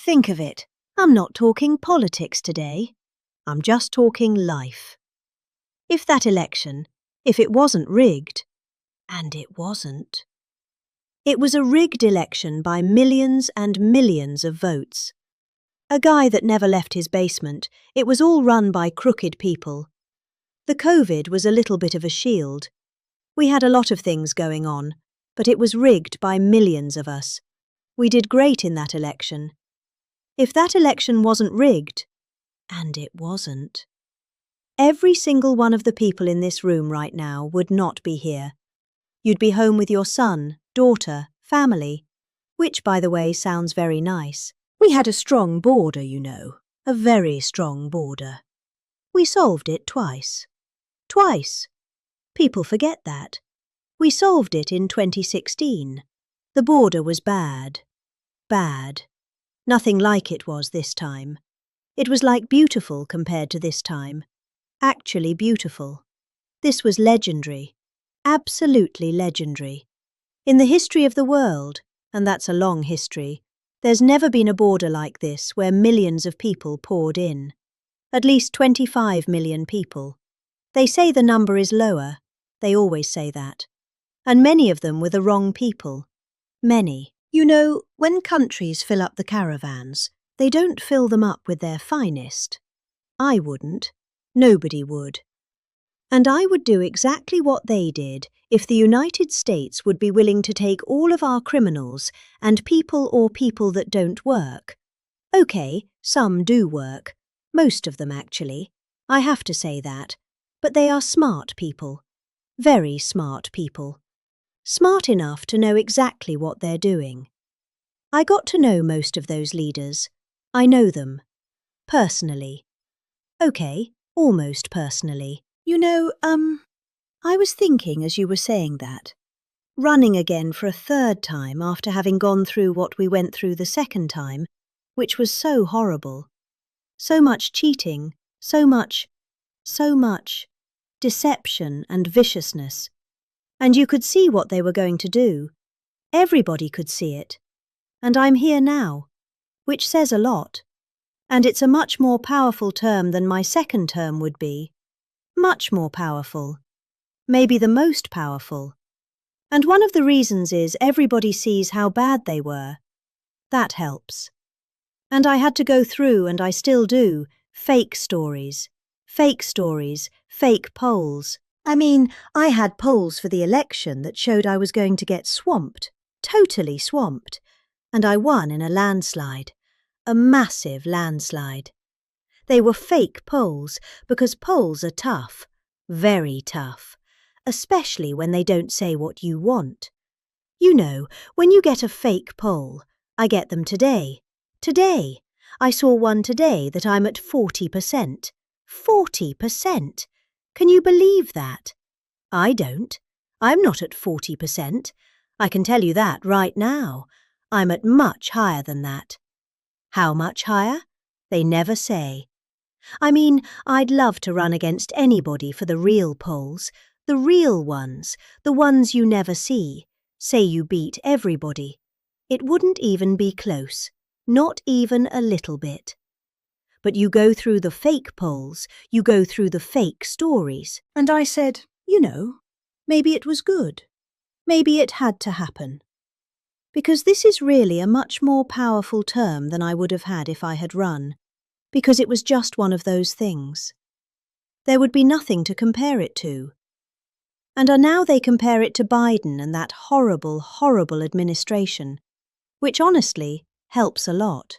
Think of it. I'm not talking politics today. I'm just talking life. If that election, if it wasn't rigged, and it wasn't. It was a rigged election by millions and millions of votes. A guy that never left his basement. It was all run by crooked people. The COVID was a little bit of a shield. We had a lot of things going on, but it was rigged by millions of us. We did great in that election. If that election wasn't rigged, and it wasn't, every single one of the people in this room right now would not be here. You'd be home with your son, daughter, family, which, by the way, sounds very nice. We had a strong border, you know, a very strong border. We solved it twice. Twice. People forget that. We solved it in 2016. The border was bad. Bad. Nothing like it was this time. It was like beautiful compared to this time. Actually beautiful. This was legendary. Absolutely legendary. In the history of the world, and that's a long history, there's never been a border like this where millions of people poured in. At least 25 million people. They say the number is lower. They always say that. And many of them were the wrong people. Many. You know, when countries fill up the caravans, they don't fill them up with their finest. I wouldn't. Nobody would. And I would do exactly what they did if the United States would be willing to take all of our criminals and people that don't work. Okay, some do work. Most of them, actually. I have to say that. But they are smart people. Very smart people. Smart enough to know exactly what they're doing. I got to know most of those leaders. I know them. Personally. Okay, almost personally. You know, I was thinking as you were saying that. Running again for a third time after having gone through what we went through the second time, which was so horrible. So much cheating, so much deception and viciousness. And you could see what they were going to do. Everybody could see it. And I'm here now, which says a lot. And it's a much more powerful term than my second term would be. Much more powerful. Maybe the most powerful. And one of the reasons is everybody sees how bad they were. That helps. And I had to go through, and I still do, fake stories. Fake stories, fake polls. I mean, I had polls for the election that showed I was going to get swamped. Totally swamped. And I won in a landslide. A massive landslide. They were fake polls because polls are tough. Very tough. Especially when they don't say what you want. You know, when you get a fake poll, I get them today. Today. I saw one today that I'm at 40%. 40%? Can you believe that? I don't. I'm not at 40%. I can tell you that right now. I'm at much higher than that. How much higher? They never say. I mean, I'd love to run against anybody for the real polls, the real ones, the ones you never see. Say you beat everybody. It wouldn't even be close. Not even a little bit. But you go through the fake polls, you go through the fake stories. And I said, you know, maybe it was good. Maybe it had to happen. Because this is really a much more powerful term than I would have had if I had run. Because it was just one of those things. There would be nothing to compare it to. And now they compare it to Biden and that horrible, horrible administration, which honestly helps a lot.